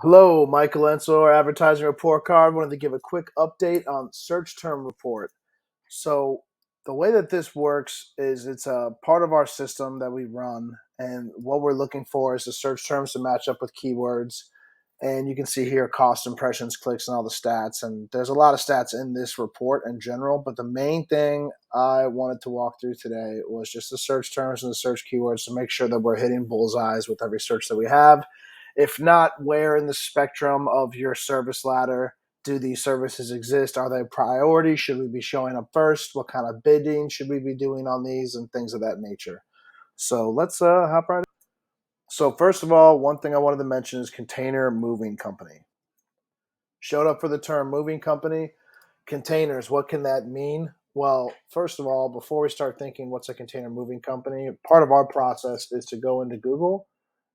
Hello, Michael Ensor, Advertising Report Card. Wanted to give a quick update on Search Term Report. So, the way that this works is it's a part of our system that we run, and what we're looking for is the search terms to match up with keywords. And you can see here cost, impressions, clicks, and all the stats. And there's a lot of stats in this report in general, but the main thing I wanted to walk through today was just the search terms and the search keywords to make sure that we're hitting bullseyes with every search that we have. If not, where in the spectrum of your service ladder do these services exist? Are they priority? Should we be showing up first? What kind of bidding should we be doing on these and things of that nature? So let's hop right in. So first of all, one thing I wanted to mention is container moving company. Showed up for the term moving company. Containers, what can that mean? Well, first of all, before we start thinking what's a container moving company, part of our process is to go into Google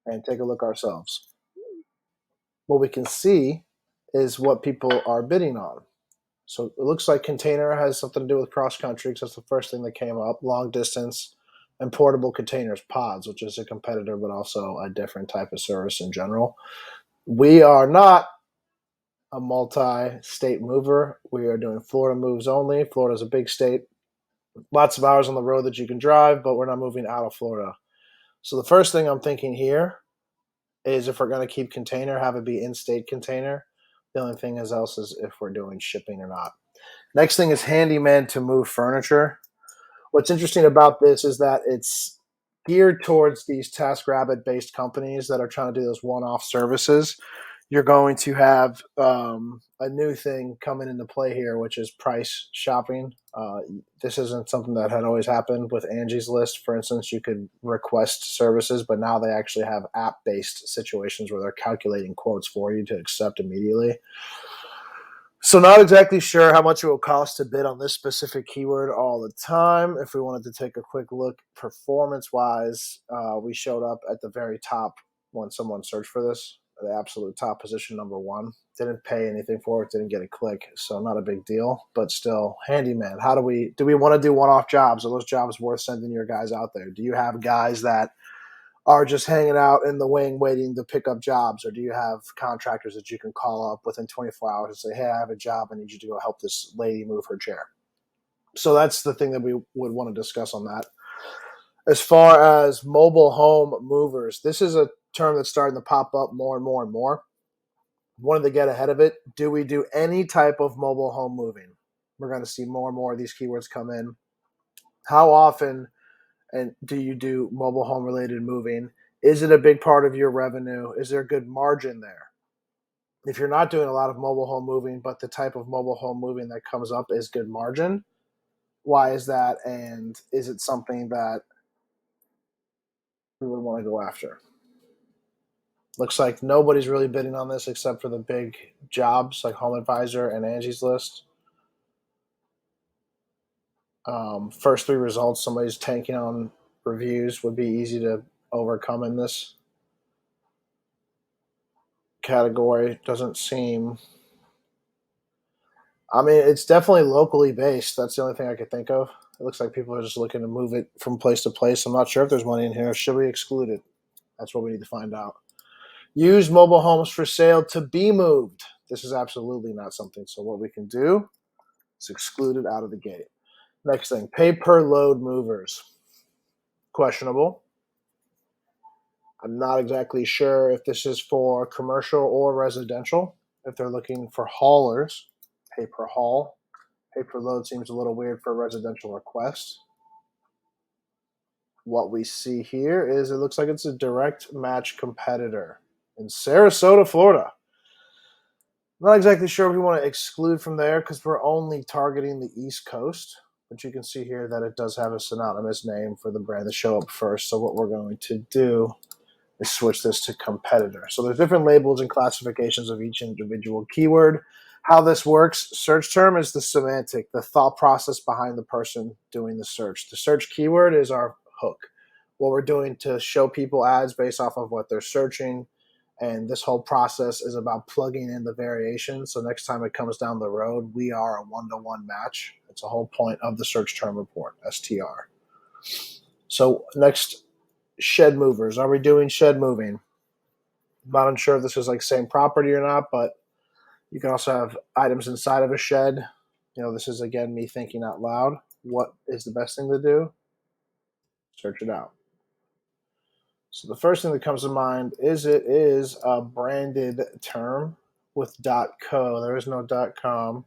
and take a look ourselves. What we can see is what people are bidding on. So it looks like container has something to do with cross country because that's the first thing that came up. Long distance and portable containers, pods, which is a competitor, but also a different type of service in general. We are not a multi-state mover. We are doing Florida moves only. Florida's a big state. Lots of hours on the road that you can drive, but we're not moving out of Florida. So the first thing I'm thinking here is if we're going to keep container, have it be in-state container. The only thing else is if we're doing shipping or not. Next thing is handyman to move furniture. What's interesting about this is that it's geared towards these TaskRabbit based companies that are trying to do those one-off services. You're going to have a new thing coming into play here, which is price shopping. This isn't something that had always happened with Angie's List. For instance, you could request services, but now they actually have app-based situations where they're calculating quotes for you to accept immediately. So not exactly sure how much it will cost to bid on this specific keyword all the time. If we wanted to take a quick look performance-wise, we showed up at the very top when someone searched for this, the absolute top position, number one. Didn't pay anything for it, didn't get a click, so not a big deal, but still, handyman. How do we want to do one-off jobs? Are those jobs worth sending your guys out there? Do you have guys that are just hanging out in the wing waiting to pick up jobs? Or do you have contractors that you can call up within 24 hours and say, hey, I have a job. I need you to go help this lady move her chair. So that's the thing that we would want to discuss on that. As far as mobile home movers, this is a term that's starting to pop up more and more and more. Wanted to get ahead of it. Do we do any type of mobile home moving? We're going to see more and more of these keywords come in. How often and do you do mobile home related moving? Is it a big part of your revenue? Is there a good margin there? If you're not doing a lot of mobile home moving, but the type of mobile home moving that comes up is good margin, why is that? And is it something that we would want to go after? Looks like nobody's really bidding on this except for the big jobs like Home Advisor and Angie's List. First three results, somebody's tanking on reviews would be easy to overcome in this category. Doesn't seem. I mean, it's definitely locally based. That's the only thing I could think of. It looks like people are just looking to move it from place to place. I'm not sure if there's money in here. Should we exclude it? That's what we need to find out. Use mobile homes for sale to be moved. This is absolutely not something. So what we can do is exclude it out of the gate. Next thing, pay per load movers. Questionable. I'm not exactly sure if this is for commercial or residential. If they're looking for haulers, pay per haul. Pay per load seems a little weird for a residential request. What we see here is it looks like it's a direct match competitor in Sarasota, Florida. I'm not exactly sure if we want to exclude from there because we're only targeting the East Coast. But you can see here that it does have a synonymous name for the brand that show up first. So what we're going to do is switch this to competitor. So there's different labels and classifications of each individual keyword. How this works, search term is the semantic, the thought process behind the person doing the search. The search keyword is our hook. What we're doing to show people ads based off of what they're searching. And this whole process is about plugging in the variation. So next time it comes down the road, we are a one-to-one match. It's a whole point of the search term report, STR. So next, shed movers. Are we doing shed moving? I'm not unsure if this is like same property or not, but you can also have items inside of a shed. This is again me thinking out loud. What is the best thing to do? Search it out. So the first thing that comes to mind is it is a branded term with .co. There is no .com.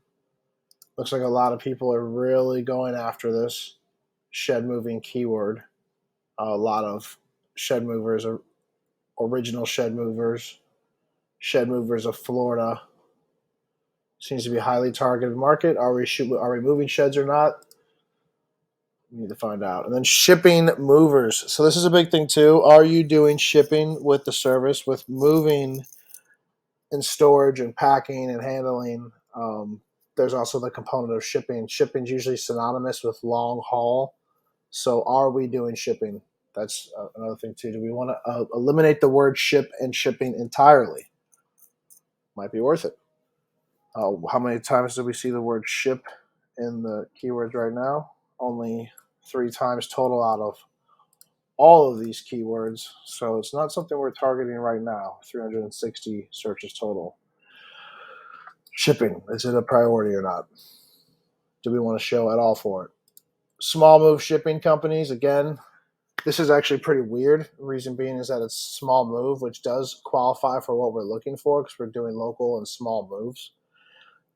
Looks like a lot of people are really going after this shed moving keyword. A lot of shed movers, original shed movers of Florida. Seems to be a highly targeted market. Are we moving sheds or not? We need to find out. And then shipping movers. So this is a big thing too. Are you doing shipping with the service, with moving and storage and packing and handling? There's also the component of shipping. Shipping is usually synonymous with long haul. So are we doing shipping? That's another thing too. Do we want to eliminate the word ship and shipping entirely? Might be worth it. How many times do we see the word ship in the keywords right now? Only 3 times total out of all of these keywords. So it's not something we're targeting right now. 360 searches total. Shipping, is it a priority or not? Do we want to show at all for it? Small move shipping companies, again, this is actually pretty weird. The reason being is that it's small move, which does qualify for what we're looking for because we're doing local and small moves.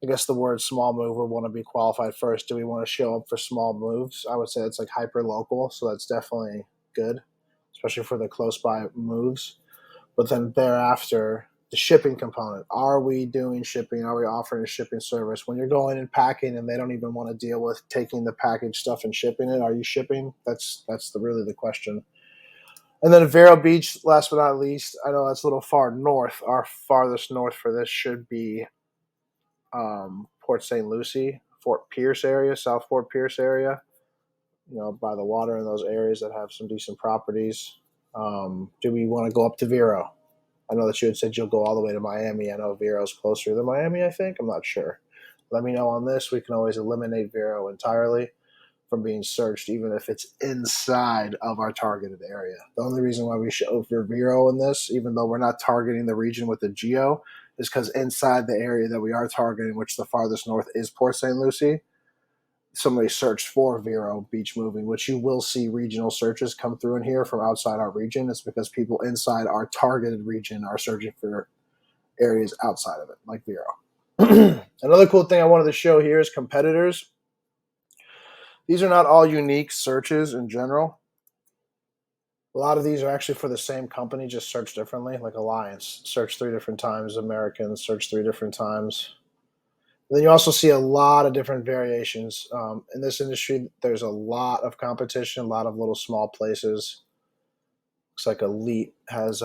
I guess the word small move would want to be qualified first. Do we want to show up for small moves? I would say it's like hyper local, so that's definitely good, especially for the close by moves. But then thereafter, the shipping component. Are we doing shipping? Are we offering a shipping service? When you're going and packing and they don't even want to deal with taking the packaged stuff and shipping it, are you shipping? That's really the question. And then Vero Beach, last but not least, I know that's a little far north. Our farthest north for this should be Port St. Lucie, Fort Pierce area, South Fort Pierce area, by the water in those areas that have some decent properties. Do we want to go up to Vero? I know that you had said you'll go all the way to Miami. I know Vero's closer than Miami, I think. I'm not sure. Let me know on this. We can always eliminate Vero entirely from being searched, even if it's inside of our targeted area. The only reason why we show for Vero in this, even though we're not targeting the region with the geo, is because inside the area that we are targeting, which the farthest north is Port St. Lucie, somebody searched for Vero Beach moving, which you will see regional searches come through in here from outside our region. It's because people inside our targeted region are searching for areas outside of it, like Vero. Another cool thing I wanted to show here is competitors. These are not all unique searches in general. A lot of these are actually for the same company, just searched differently, like Alliance. Search 3 different times. American, search 3 different times. And then you also see a lot of different variations. In this industry, there's a lot of competition, a lot of little small places. Looks like Elite has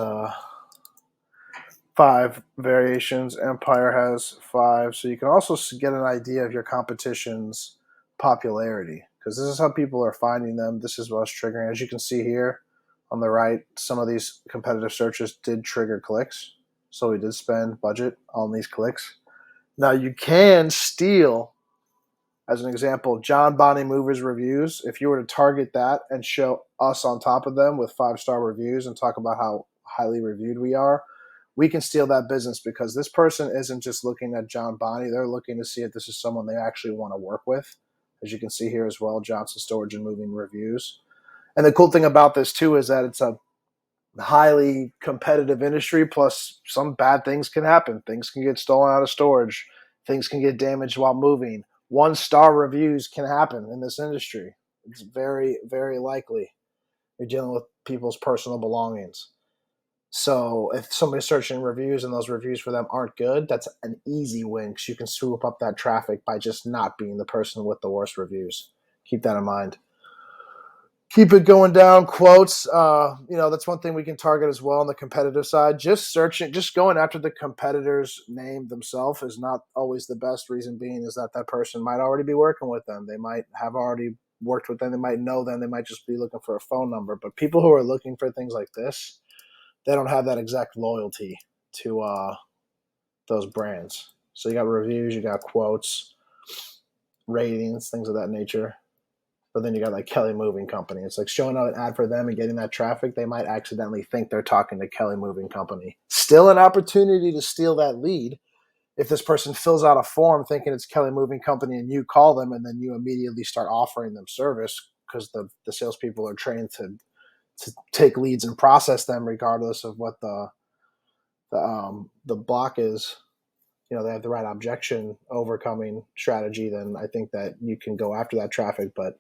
5 variations. Empire has 5. So you can also get an idea of your competition's popularity because this is how people are finding them. This is what's triggering. As you can see here on the right, some of these competitive searches did trigger clicks. So we did spend budget on these clicks. Now you can steal, as an example, John Bonnie Movers reviews. If you were to target that and show us on top of them with 5-star reviews and talk about how highly reviewed we are, we can steal that business because this person isn't just looking at John Bonnie. They're looking to see if this is someone they actually want to work with. As you can see here as well, Johnson Storage and Moving reviews. And the cool thing about this too is that it's a highly competitive industry, plus some bad things can happen. Things can get stolen out of storage. Things can get damaged while moving. 1-star reviews can happen in this industry. It's very, very likely. You're dealing with people's personal belongings. So if somebody's searching reviews and those reviews for them aren't good, that's an easy win because you can swoop up that traffic by just not being the person with the worst reviews. Keep that in mind. Keep it going down. Quotes. That's one thing we can target as well on the competitive side. Just going after the competitor's name themselves is not always the best. Reason being is that person might already be working with them. They might have already worked with them. They might know them. They might just be looking for a phone number. But people who are looking for things like this, they don't have that exact loyalty to those brands. So you got reviews, you got quotes, ratings, things of that nature. But then you got like Kelly Moving Company. It's like showing out an ad for them and getting that traffic. They might accidentally think they're talking to Kelly Moving Company. Still an opportunity to steal that lead if this person fills out a form thinking it's Kelly Moving Company and you call them and then you immediately start offering them service because the salespeople are trained to take leads and process them regardless of what the block is. They have the right objection overcoming strategy, then I think that you can go after that traffic. But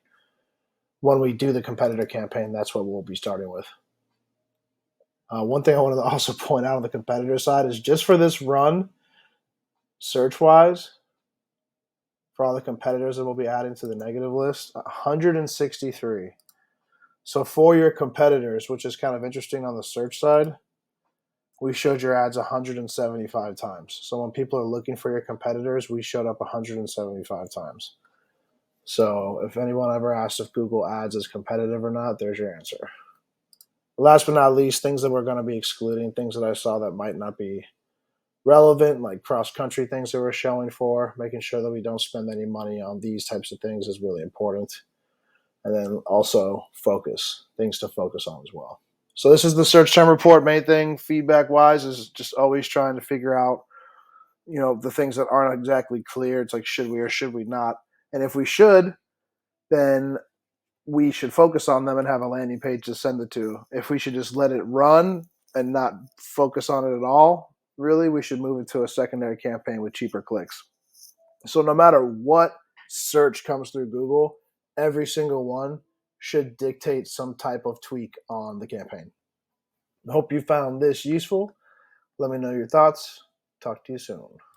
when we do the competitor campaign, that's what we'll be starting with. One thing I wanted to also point out on the competitor side is just for this run, search-wise, for all the competitors that we'll be adding to the negative list, 163. So for your competitors, which is kind of interesting on the search side, we showed your ads 175 times. So when people are looking for your competitors, we showed up 175 times. So if anyone ever asks if Google Ads is competitive or not, there's your answer. Last but not least, things that we're going to be excluding, things that I saw that might not be relevant, like cross-country things that we're showing for, making sure that we don't spend any money on these types of things is really important. And then also focus, things to focus on as well. So this is the search term report. Main thing, feedback-wise, is just always trying to figure out, the things that aren't exactly clear. It's like, should we or should we not? And if we should, then we should focus on them and have a landing page to send it to. If we should just let it run and not focus on it at all, really, we should move into a secondary campaign with cheaper clicks. So no matter what search comes through Google, every single one should dictate some type of tweak on the campaign. I hope you found this useful. Let me know your thoughts. Talk to you soon.